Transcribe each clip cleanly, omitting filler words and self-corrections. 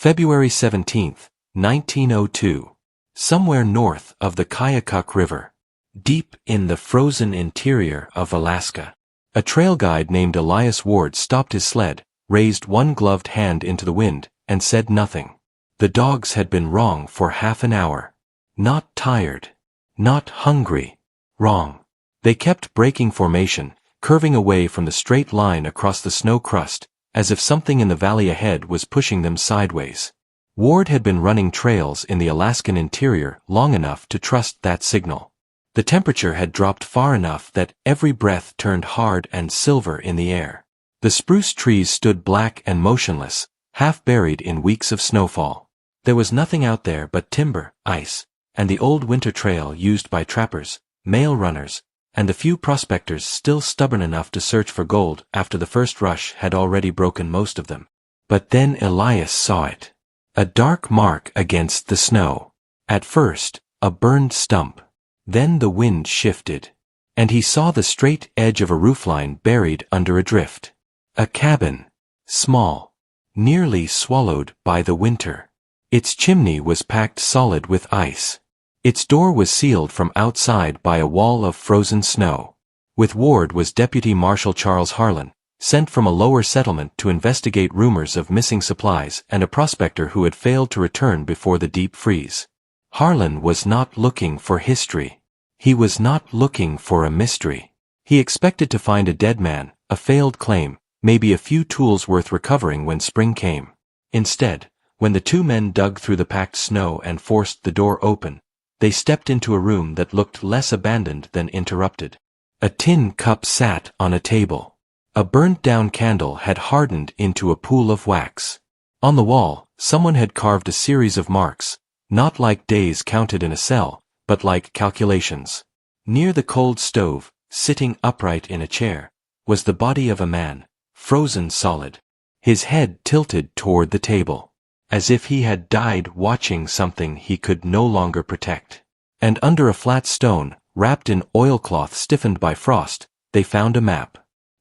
February 17, 1902. Somewhere north of the Kayakuk River, deep in the frozen interior of Alaska, a trail guide named Elias Ward stopped his sled, raised one gloved hand into the wind, and said nothing. The dogs had been wrong for half an hour. Not tired. Not hungry. Wrong. They kept breaking formation, curving away from the straight line across the snow crust, as if something in the valley ahead was pushing them sideways. Ward had been running trails in the Alaskan interior long enough to trust that signal. The temperature had dropped far enough that every breath turned hard and silver in the air. The spruce trees stood black and motionless, half buried in weeks of snowfall. There was nothing out there but timber, ice, and the old winter trail used by trappers, mail runners, and the few prospectors still stubborn enough to search for gold after the first rush had already broken most of them. But then Elias saw it. A dark mark against the snow. At first, a burned stump. Then the wind shifted, and he saw the straight edge of a roofline buried under a drift. A cabin. Small. Nearly swallowed by the winter. Its chimney was packed solid with ice. Its door was sealed from outside by a wall of frozen snow. With Ward was Deputy Marshal Charles Harlan, sent from a lower settlement to investigate rumors of missing supplies and a prospector who had failed to return before the deep freeze. Harlan was not looking for history. He was not looking for a mystery. He expected to find a dead man, a failed claim, maybe a few tools worth recovering when spring came. Instead, when the two men dug through the packed snow and forced the door open, they stepped into a room that looked less abandoned than interrupted. A tin cup sat on a table. A burnt-down candle had hardened into a pool of wax. On the wall, someone had carved a series of marks, not like days counted in a cell, but like calculations. Near the cold stove, sitting upright in a chair, was the body of a man, frozen solid. His head tilted toward the table, as if he had died watching something he could no longer protect. And under a flat stone, wrapped in oilcloth stiffened by frost, they found a map.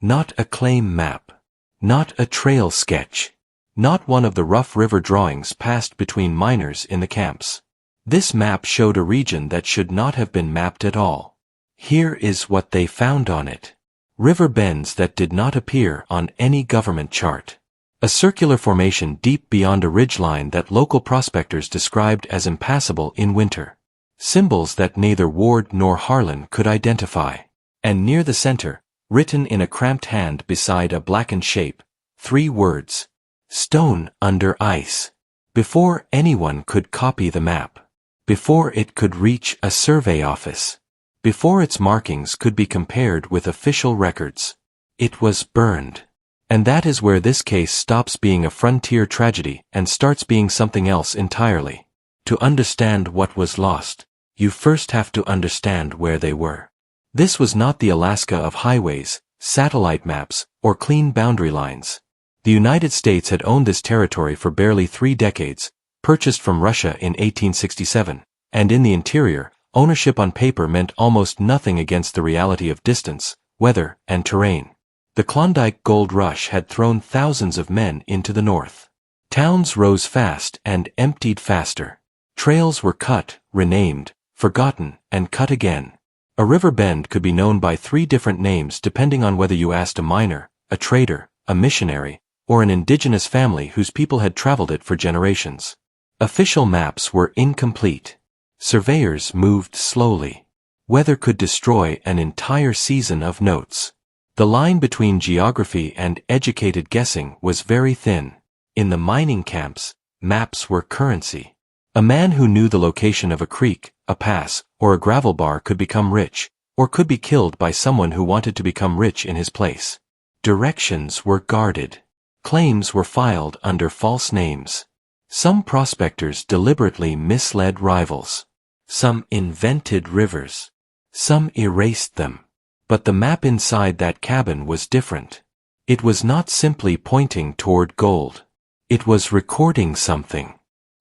Not a claim map. Not a trail sketch. Not one of the rough river drawings passed between miners in the camps. This map showed a region that should not have been mapped at all. Here is what they found on it. River bends that did not appear on any government chart. A circular formation deep beyond a ridgeline that local prospectors described as impassable in winter. Symbols that neither Ward nor Harlan could identify. And near the center, written in a cramped hand beside a blackened shape, 3 words. Stone under ice. Before anyone could copy the map. Before it could reach a survey office. Before its markings could be compared with official records. It was burned. And that is where this case stops being a frontier tragedy and starts being something else entirely. To understand what was lost, you first have to understand where they were. This was not the Alaska of highways, satellite maps, or clean boundary lines. The United States had owned this territory for barely 3 decades, purchased from Russia in 1867, and in the interior, ownership on paper meant almost nothing against the reality of distance, weather, and terrain. The Klondike Gold Rush had thrown thousands of men into the north. Towns rose fast and emptied faster. Trails were cut, renamed, forgotten, and cut again. A river bend could be known by 3 different names depending on whether you asked a miner, a trader, a missionary, or an indigenous family whose people had traveled it for generations. Official maps were incomplete. Surveyors moved slowly. Weather could destroy an entire season of notes. The line between geography and educated guessing was very thin. In the mining camps, maps were currency. A man who knew the location of a creek, a pass, or a gravel bar could become rich, or could be killed by someone who wanted to become rich in his place. Directions were guarded. Claims were filed under false names. Some prospectors deliberately misled rivals. Some invented rivers. Some erased them. But the map inside that cabin was different. It was not simply pointing toward gold. It was recording something.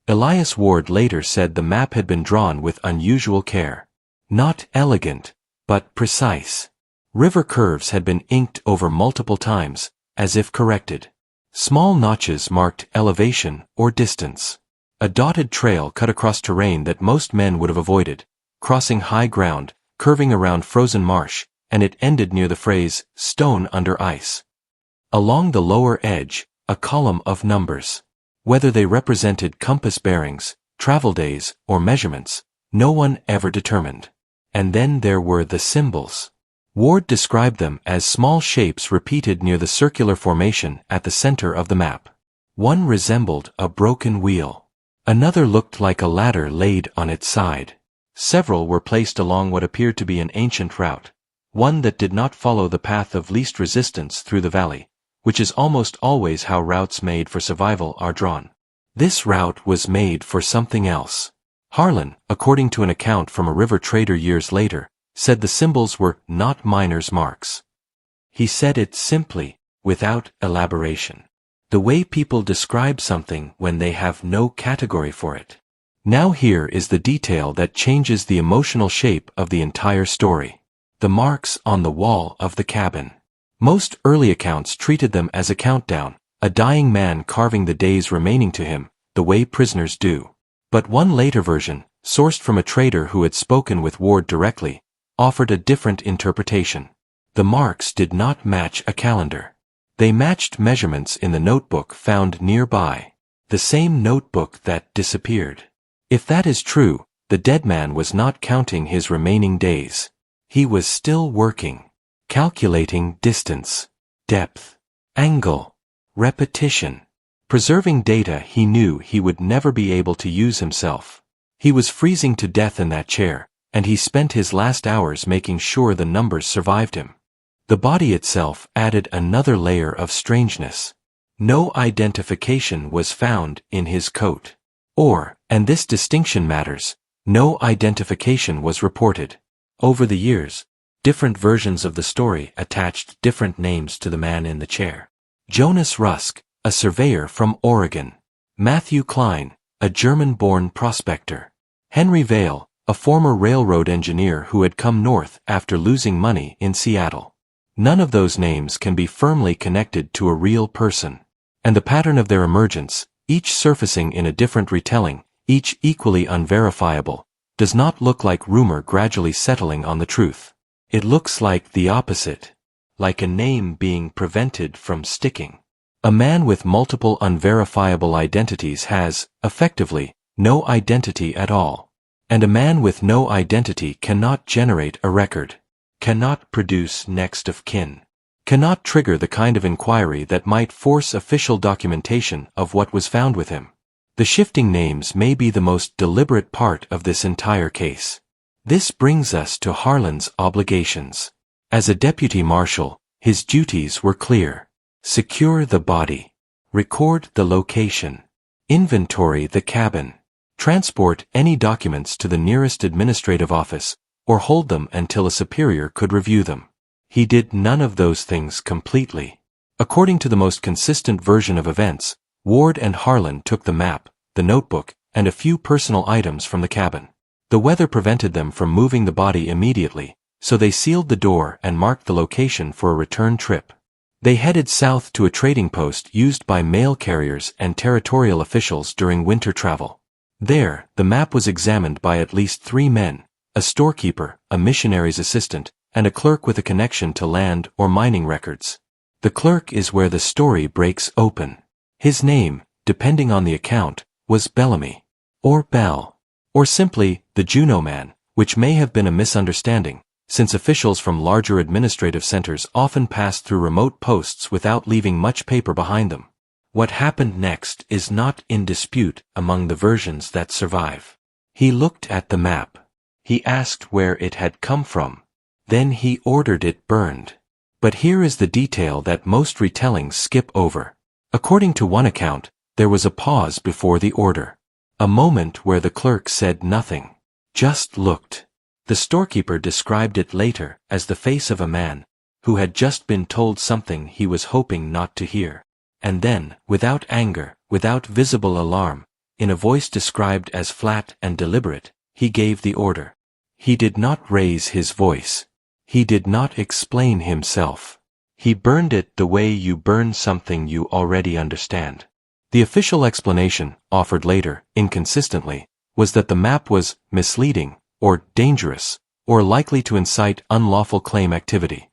Elias Ward later said the map had been drawn with unusual care. Not elegant, but precise. River curves had been inked over multiple times, as if corrected. Small notches marked elevation or distance. A dotted trail cut across terrain that most men would have avoided, crossing high ground, curving around frozen marsh, and it ended near the phrase, "stone under ice." Along the lower edge, a column of numbers. Whether they represented compass bearings, travel days, or measurements, no one ever determined. And then there were the symbols. Ward described them as small shapes repeated near the circular formation at the center of the map. One resembled a broken wheel. Another looked like a ladder laid on its side. Several were placed along what appeared to be an ancient route, one that did not follow the path of least resistance through the valley, which is almost always how routes made for survival are drawn. This route was made for something else. Harlan, according to an account from a river trader years later, said the symbols were not miners' marks. He said it simply, without elaboration. The way people describe something when they have no category for it. Now here is the detail that changes the emotional shape of the entire story. The marks on the wall of the cabin. Most early accounts treated them as a countdown, a dying man carving the days remaining to him, the way prisoners do. But one later version, sourced from a trader who had spoken with Ward directly, offered a different interpretation. The marks did not match a calendar. They matched measurements in the notebook found nearby. The same notebook that disappeared. If that is true, the dead man was not counting his remaining days. He was still working. Calculating distance, depth, angle, repetition. Preserving data he knew he would never be able to use himself. He was freezing to death in that chair, and he spent his last hours making sure the numbers survived him. The body itself added another layer of strangeness. No identification was found in his coat. Or, and this distinction matters, no identification was reported. Over the years, different versions of the story attached different names to the man in the chair. Jonas Rusk, a surveyor from Oregon. Matthew Klein, a German-born prospector. Henry Vail, a former railroad engineer who had come north after losing money in Seattle. None of those names can be firmly connected to a real person. And the pattern of their emergence, each surfacing in a different retelling, each equally unverifiable, does not look like rumor gradually settling on the truth. It looks like the opposite. Like a name being prevented from sticking. A man with multiple unverifiable identities has, effectively, no identity at all. And a man with no identity cannot generate a record. Cannot produce next of kin. Cannot trigger the kind of inquiry that might force official documentation of what was found with him. The shifting names may be the most deliberate part of this entire case. This brings us to Harlan's obligations. As a deputy marshal, his duties were clear. Secure the body. Record the location. Inventory the cabin. Transport any documents to the nearest administrative office, or hold them until a superior could review them. He did none of those things completely. According to the most consistent version of events, Ward and Harlan took the map, the notebook, and a few personal items from the cabin. The weather prevented them from moving the body immediately, so they sealed the door and marked the location for a return trip. They headed south to a trading post used by mail carriers and territorial officials during winter travel. There, the map was examined by at least 3 men, a storekeeper, a missionary's assistant, and a clerk with a connection to land or mining records. The clerk is where the story breaks open. His name, depending on the account, was Bellamy, or Bell, or simply the Juneau Man, which may have been a misunderstanding, since officials from larger administrative centers often passed through remote posts without leaving much paper behind them. What happened next is not in dispute among the versions that survive. He looked at the map. He asked where it had come from. Then he ordered it burned. But here is the detail that most retellings skip over. According to one account, there was a pause before the order. A moment where the clerk said nothing. Just looked. The storekeeper described it later as the face of a man who had just been told something he was hoping not to hear. And then, without anger, without visible alarm, in a voice described as flat and deliberate, he gave the order. He did not raise his voice. He did not explain himself. He burned it the way you burn something you already understand. The official explanation, offered later, inconsistently, was that the map was misleading, or dangerous, or likely to incite unlawful claim activity.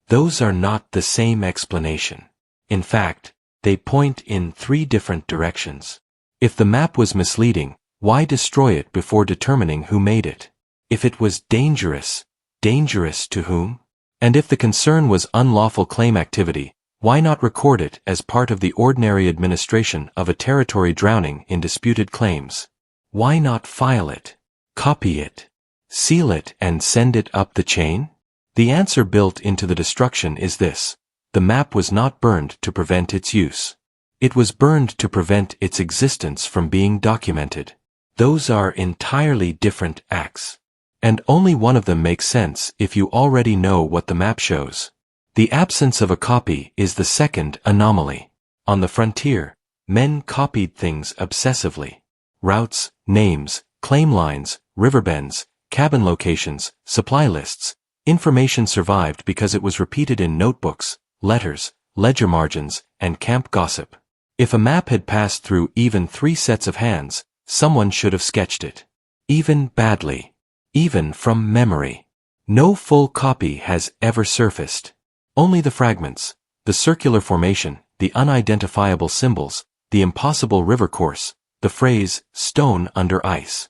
Those are not the same explanation. In fact, they point in 3 different directions. If the map was misleading, why destroy it before determining who made it? If it was dangerous, dangerous to whom? And if the concern was unlawful claim activity, why not record it as part of the ordinary administration of a territory drowning in disputed claims? Why not file it, copy it, seal it, and send it up the chain? The answer built into the destruction is this: the map was not burned to prevent its use. It was burned to prevent its existence from being documented. Those are entirely different acts. And only one of them makes sense if you already know what the map shows. The absence of a copy is the second anomaly. On the frontier, men copied things obsessively. Routes, names, claim lines, riverbends, cabin locations, supply lists. Information survived because it was repeated in notebooks, letters, ledger margins, and camp gossip. If a map had passed through even 3 sets of hands, someone should have sketched it. Even badly. Even from memory. No full copy has ever surfaced. Only the fragments, the circular formation, the unidentifiable symbols, the impossible river course, the phrase, stone under ice.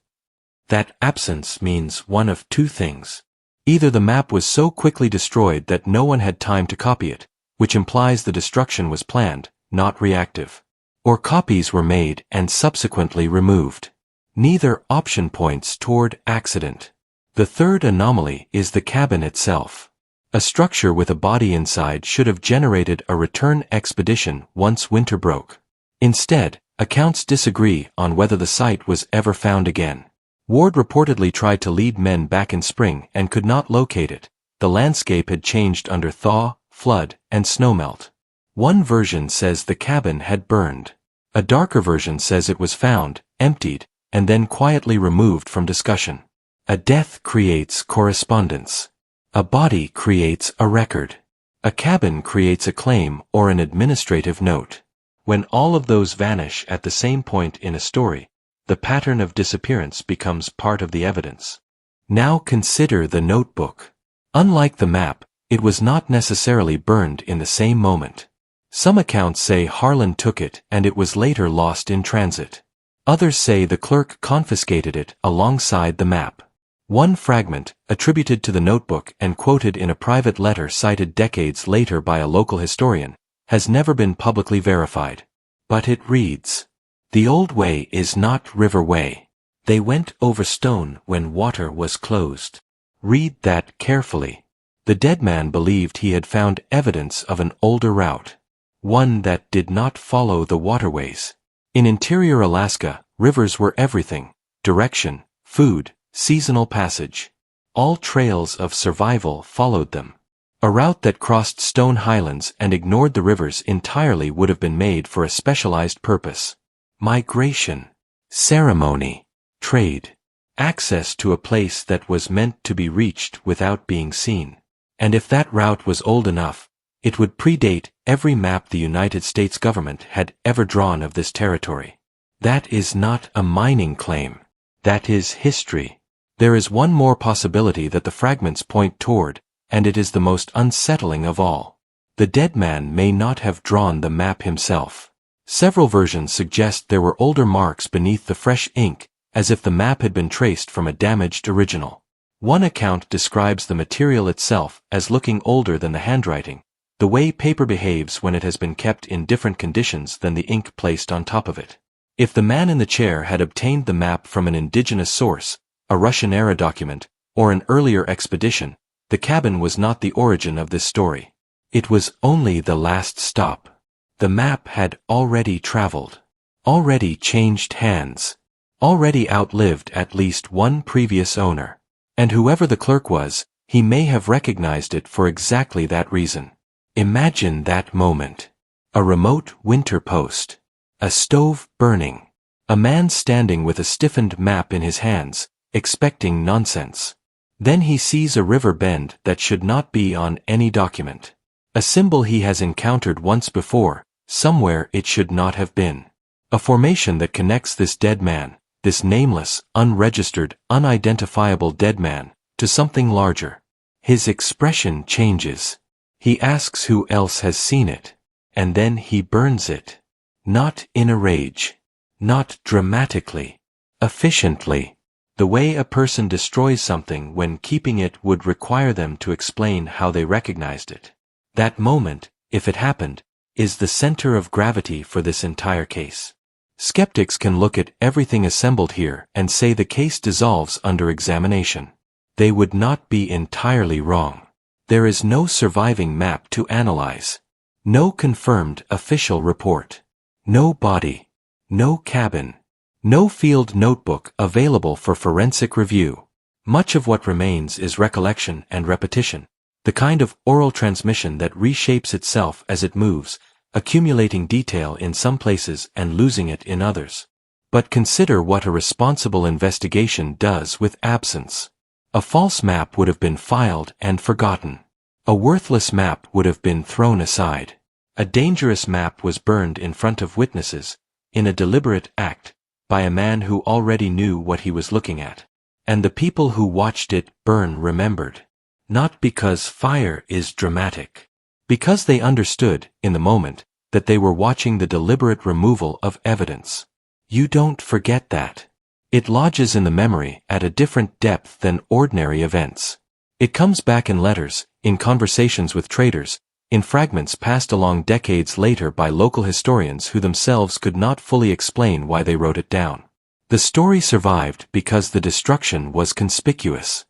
That absence means one of 2 things. Either the map was so quickly destroyed that no one had time to copy it, which implies the destruction was planned, not reactive. Or copies were made and subsequently removed. Neither option points toward accident. The third anomaly is the cabin itself. A structure with a body inside should have generated a return expedition once winter broke. Instead, accounts disagree on whether the site was ever found again. Ward reportedly tried to lead men back in spring and could not locate it. The landscape had changed under thaw, flood, and snowmelt. One version says the cabin had burned. A darker version says it was found, emptied, and then quietly removed from discussion. A death creates correspondence. A body creates a record. A cabin creates a claim or an administrative note. When all of those vanish at the same point in a story, the pattern of disappearance becomes part of the evidence. Now consider the notebook. Unlike the map, it was not necessarily burned in the same moment. Some accounts say Harlan took it and it was later lost in transit. Others say the clerk confiscated it alongside the map. One fragment, attributed to the notebook and quoted in a private letter cited decades later by a local historian, has never been publicly verified. But it reads, "The old way is not river way. They went over stone when water was closed." Read that carefully. The dead man believed he had found evidence of an older route. One that did not follow the waterways. In interior Alaska, rivers were everything: direction, food, seasonal passage. All trails of survival followed them. A route that crossed stone highlands and ignored the rivers entirely would have been made for a specialized purpose: migration, ceremony, trade, access to a place that was meant to be reached without being seen. And if that route was old enough, it would predate every map the United States government had ever drawn of this territory. That is not a mining claim. That is history. There is one more possibility that the fragments point toward, and it is the most unsettling of all. The dead man may not have drawn the map himself. Several versions suggest there were older marks beneath the fresh ink, as if the map had been traced from a damaged original. One account describes the material itself as looking older than the handwriting, the way paper behaves when it has been kept in different conditions than the ink placed on top of it. If the man in the chair had obtained the map from an indigenous source, a Russian-era document, or an earlier expedition, the cabin was not the origin of this story. It was only the last stop. The map had already traveled, already changed hands, already outlived at least one previous owner. And whoever the clerk was, he may have recognized it for exactly that reason. Imagine that moment. A remote winter post. A stove burning. A man standing with a stiffened map in his hands, expecting nonsense. Then he sees a river bend that should not be on any document. A symbol he has encountered once before, somewhere it should not have been. A formation that connects this dead man, this nameless, unregistered, unidentifiable dead man, to something larger. His expression changes. He asks who else has seen it. And then he burns it. Not in a rage. Not dramatically. Efficiently. The way a person destroys something when keeping it would require them to explain how they recognized it. That moment, if it happened, is the center of gravity for this entire case. Skeptics can look at everything assembled here and say the case dissolves under examination. They would not be entirely wrong. There is no surviving map to analyze. No confirmed official report. No body. No cabin. No field notebook available for forensic review. Much of what remains is recollection and repetition, the kind of oral transmission that reshapes itself as it moves, accumulating detail in some places and losing it in others. But consider what a responsible investigation does with absence. A false map would have been filed and forgotten. A worthless map would have been thrown aside. A dangerous map was burned in front of witnesses, in a deliberate act, by a man who already knew what he was looking at. And the people who watched it burn remembered. Not because fire is dramatic. Because they understood, in the moment, that they were watching the deliberate removal of evidence. You don't forget that. It lodges in the memory at a different depth than ordinary events. It comes back in letters, in conversations with traders, in fragments passed along decades later by local historians who themselves could not fully explain why they wrote it down. The story survived because the destruction was conspicuous.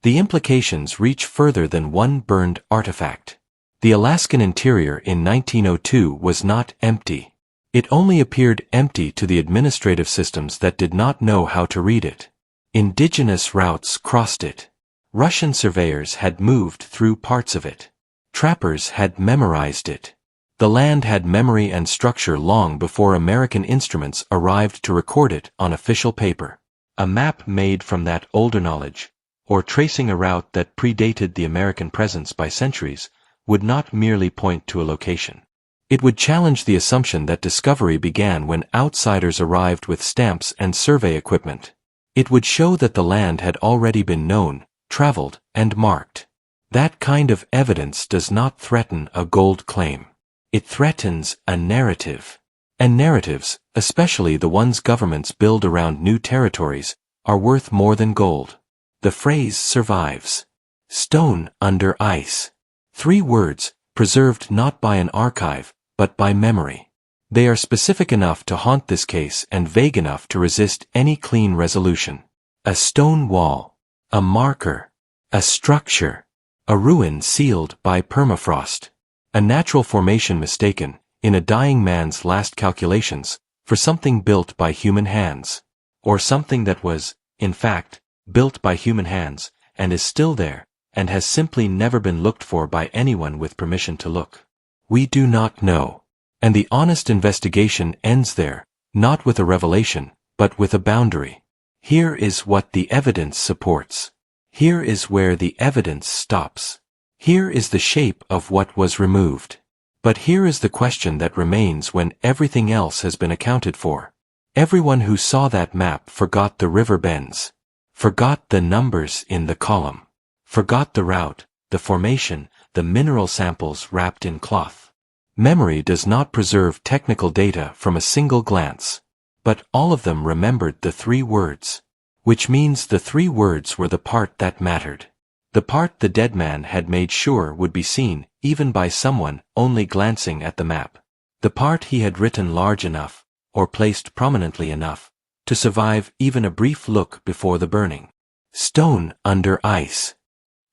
The implications reach further than one burned artifact. The Alaskan interior in 1902 was not empty. It only appeared empty to the administrative systems that did not know how to read it. Indigenous routes crossed it. Russian surveyors had moved through parts of it. Trappers had memorized it. The land had memory and structure long before American instruments arrived to record it on official paper. A map made from that older knowledge, or tracing a route that predated the American presence by centuries, would not merely point to a location. It would challenge the assumption that discovery began when outsiders arrived with stamps and survey equipment. It would show that the land had already been known, traveled, and marked. That kind of evidence does not threaten a gold claim. It threatens a narrative. And narratives, especially the ones governments build around new territories, are worth more than gold. The phrase survives. Stone under ice. 3 words, preserved not by an archive, but by memory. They are specific enough to haunt this case and vague enough to resist any clean resolution. A stone wall. A marker. A structure. A ruin sealed by permafrost. A natural formation mistaken, in a dying man's last calculations, for something built by human hands. Or something that was, in fact, built by human hands, and is still there, and has simply never been looked for by anyone with permission to look. We do not know. And the honest investigation ends there, not with a revelation, but with a boundary. Here is what the evidence supports. Here is where the evidence stops. Here is the shape of what was removed. But here is the question that remains when everything else has been accounted for. Everyone who saw that map forgot the river bends. Forgot the numbers in the column. Forgot the route, the formation, the mineral samples wrapped in cloth. Memory does not preserve technical data from a single glance. But all of them remembered the 3 words. Which means the 3 words were the part that mattered. The part the dead man had made sure would be seen, even by someone only glancing at the map. The part he had written large enough, or placed prominently enough, to survive even a brief look before the burning. Stone under ice.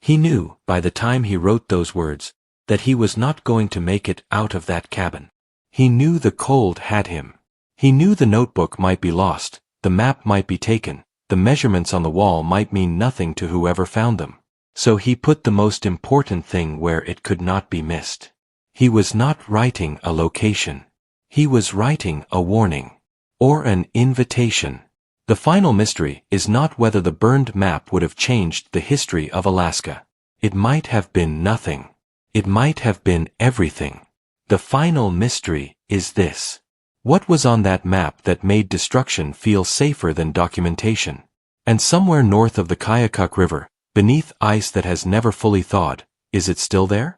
He knew, by the time he wrote those words, that he was not going to make it out of that cabin. He knew the cold had him. He knew the notebook might be lost, the map might be taken, the measurements on the wall might mean nothing to whoever found them. So he put the most important thing where it could not be missed. He was not writing a location. He was writing a warning. Or an invitation. The final mystery is not whether the burned map would have changed the history of Alaska. It might have been nothing. It might have been everything. The final mystery is this. What was on that map that made destruction feel safer than documentation? And somewhere north of the Kayakuk River, beneath ice that has never fully thawed, is it still there?